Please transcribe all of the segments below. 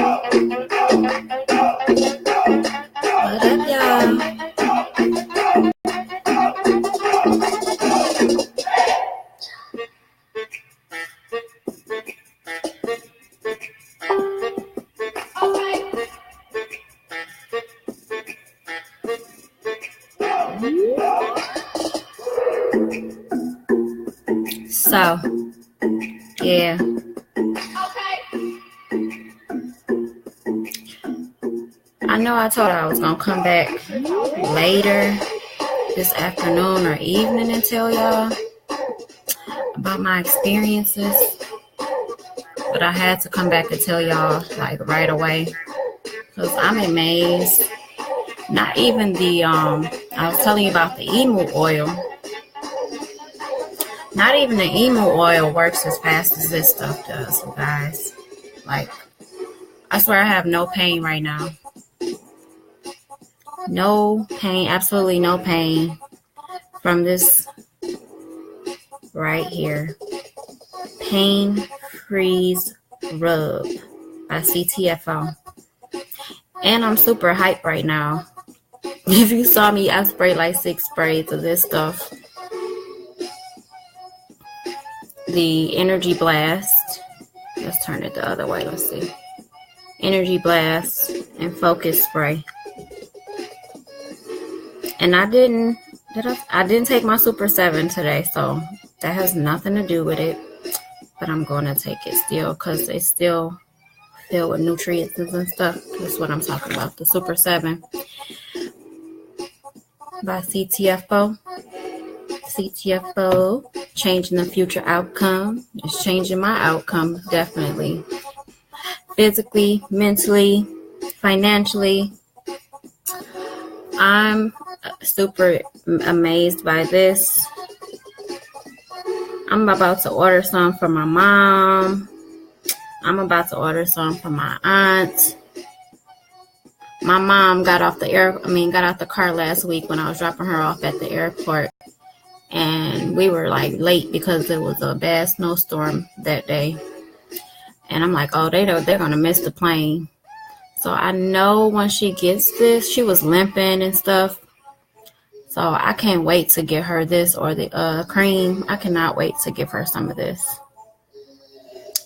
What up, y'all? So, yeah. I know I told her I was going to come back later this afternoon or evening and tell y'all about my experiences. But I had to come back and tell y'all like right away. Because I'm amazed. Not even the, I was telling you about the emu oil. Not even the emu oil works as fast as this stuff does, you guys. Like, I swear I have no pain right now. No pain, absolutely no pain from this right here. Pain Freeze Rub by CTFO. And I'm super hyped right now. If you saw me, I sprayed like 6 sprays of this stuff. The Energy Blast. Let's turn it the other way. Let's see. Energy Blast and Focus Spray. And I didn't take my Super 7 today, so that has nothing to do with it. But I'm going to take it still because it's still filled with nutrients and stuff. That's what I'm talking about. The Super 7 by CTFO. CTFO, changing the future outcome. It's changing my outcome, definitely. Physically, mentally, financially. I'm super amazed by this. I'm about to order some for my mom. I'm about to order some for my aunt. My mom got out the car last week when I was dropping her off at the airport. And we were like late because it was a bad snowstorm that day. And I'm like, oh, they're going to miss the plane. So I know when she gets this, she was limping and stuff. So I can't wait to get her this or the cream. I cannot wait to give her some of this.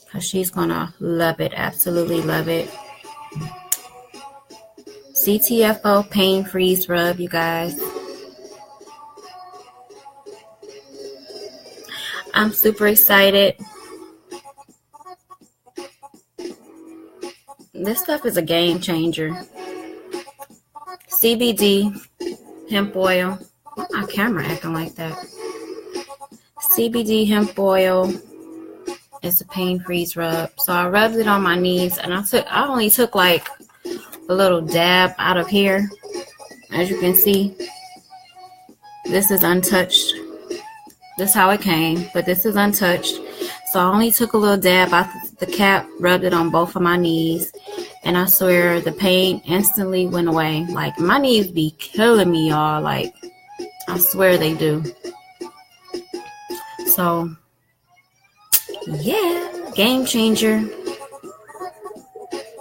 Because she's going to love it. Absolutely love it. CTFO Pain Freeze Rub, you guys. I'm super excited. This stuff is a game changer. CBD hemp oil. Why my camera acting like that? CBD hemp oil is a pain freeze rub. So I rubbed it on my knees, and I only took like a little dab out of here. As you can see, this is untouched. This is how it came, but this is untouched. So I only took a little dab out the cap, rubbed it on both of my knees, and I swear the pain instantly went away. Like, my knees be killing me, y'all. Like, I swear they do. So, yeah, game changer.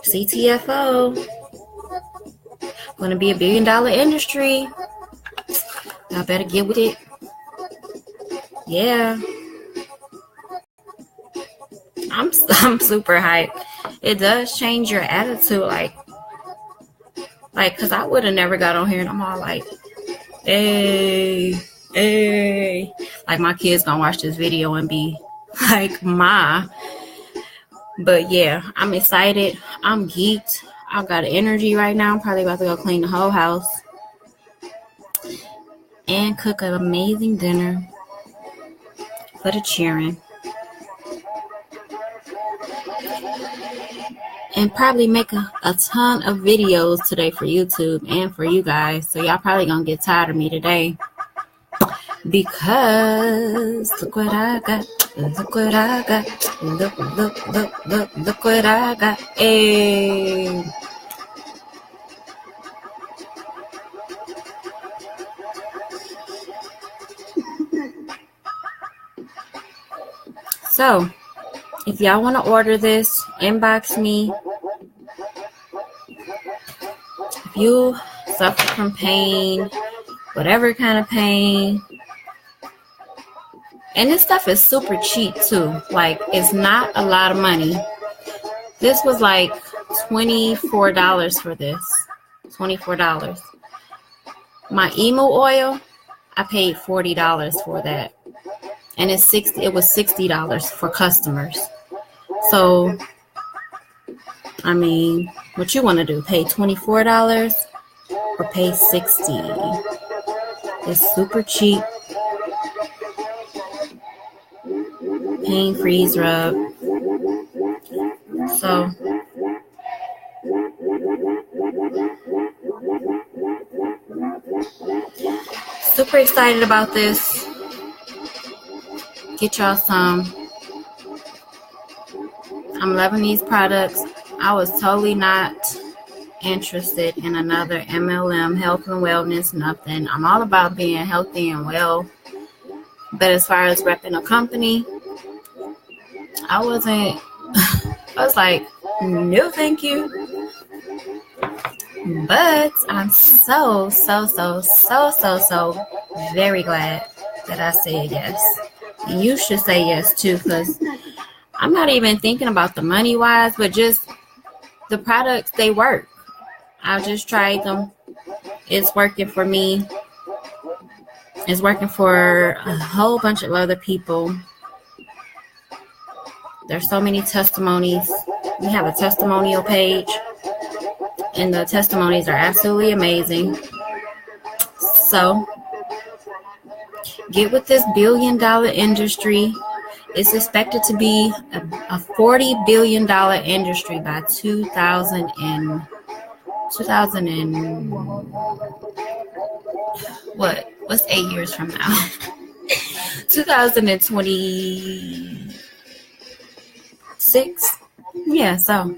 CTFO. Gonna be $1 billion industry. Y'all better get with it. Yeah. I'm super hyped. It does change your attitude, like, cause I would have never got on here and I'm all like, hey, like my kids gonna watch this video and be like, Ma. But yeah, I'm excited. I'm geeked. I've got energy right now. I'm probably about to go clean the whole house and cook an amazing dinner for the cheering. And probably make a ton of videos today for YouTube and for you guys. So y'all probably gonna get tired of me today. Because look what I got. Look what I got. Look what I got. Hey. So, if y'all want to order this, inbox me if you suffer from pain, whatever kind of pain, and this stuff is super cheap too. Like, it's not a lot of money. This was like $24 for this. $24. My emu oil, I paid $40 for that. And it was $60 for customers. So, I mean, what you want to do? Pay $24 or pay $60? It's super cheap. Pain freeze rub. So, super excited about this. Get y'all some. I'm loving these products. I was totally not interested in another MLM, health and wellness, nothing. I'm all about being healthy and well. But as far as repping a company, I wasn't, I was like, no, thank you. But I'm so very glad that I said yes. And you should say yes too, because I'm not even thinking about the money wise, but just the products, they work. I just tried them. It's working for me. It's working for a whole bunch of other people. There's so many testimonies. We have a testimonial page, and the testimonies are absolutely amazing. So, get with this billion-dollar industry. It's expected to be a $40 billion industry by 2000 and what's 8 years from now? 2026. Yeah, so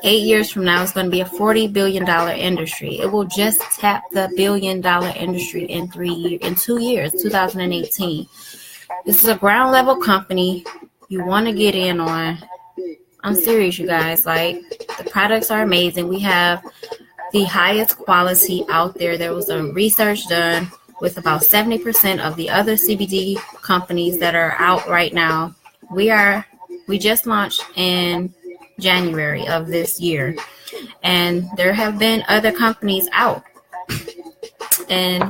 8 years from now, it's going to be a $40 billion industry. It will just tap the $1 billion industry in 2 years, 2018. This is a ground level company you want to get in on. I'm serious, you guys. Like, the products are amazing. We have the highest quality out there. There was a research done with about 70% of the other CBD companies that are out right now. We just launched in January of this year, and there have been other companies out, and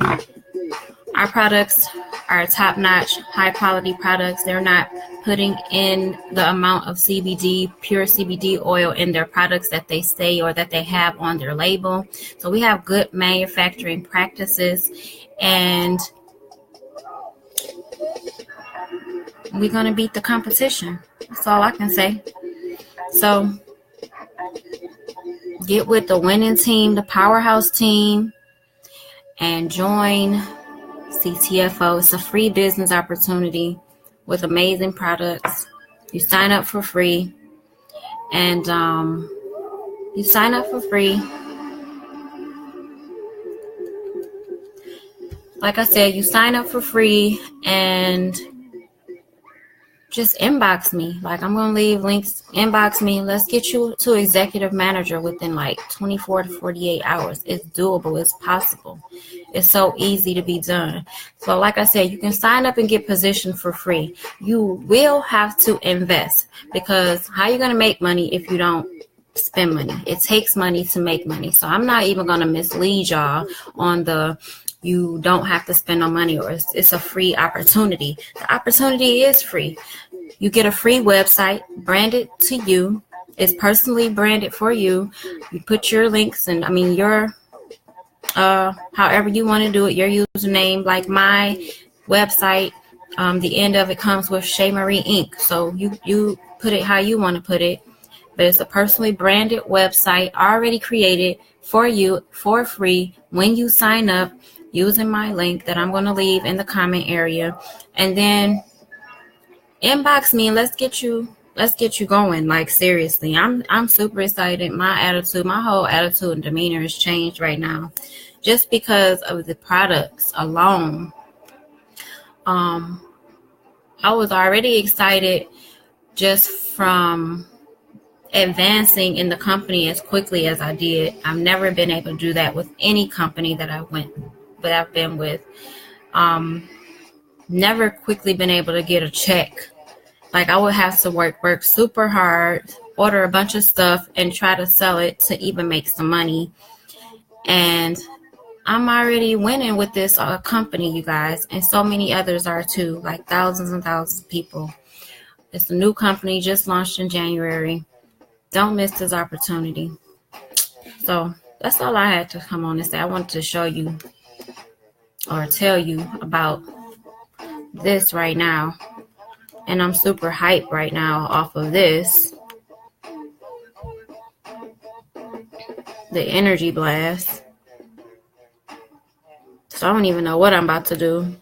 our products are top-notch, high-quality products. They're not putting in the amount of pure CBD oil in their products that they say or that they have on their label. So we have good manufacturing practices, and we're going to beat the competition. That's all I can say. So get with the winning team, the powerhouse team, and join CTFO. It's a free business opportunity with amazing products. You sign up for free, and you sign up for free. Like I said, you sign up for free and just inbox me. Like, I'm going to leave links. Inbox me. Let's get you to executive manager within like 24 to 48 hours. It's doable. It's possible. It's so easy to be done. So like I said, you can sign up and get positioned for free. You will have to invest, because how are you going to make money if you don't spend money? It takes money to make money. So I'm not even going to mislead y'all on you don't have to spend no money, or it's a free opportunity. The opportunity is free. You get a free website branded to you. It's personally branded for you. You put your links and your however you want to do it, your username. Like my website, the end of it comes with Shea Marie Inc. So you put it how you want to put it. But it's a personally branded website already created for you for free when you sign up using my link that I'm going to leave in the comment area. And then inbox me and let's get you going. Like, seriously, I'm super excited. My whole attitude and demeanor has changed right now just because of the products alone. I was already excited just from advancing in the company as quickly as I did. I've never been able to do that with any company that I've been with. Never quickly been able to get a check. Like, I would have to work super hard, order a bunch of stuff, and try to sell it to even make some money. And I'm already winning with this company, you guys, and so many others are too, like thousands and thousands of people. It's a new company, just launched in January. Don't miss this opportunity. So that's all I had to come on and say. I wanted to show you or tell you about this right now. And I'm super hyped right now off of this. The energy blast. So I don't even know what I'm about to do.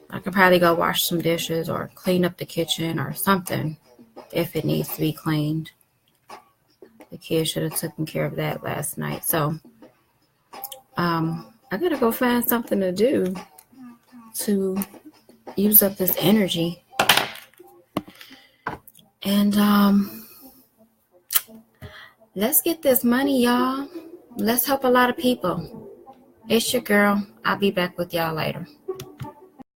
I could probably go wash some dishes or clean up the kitchen or something if it needs to be cleaned. The kids should have taken care of that last night. So I gotta go find something to do to use up this energy. And let's get this money, y'all. Let's help a lot of people. It's your girl. I'll be back with y'all later.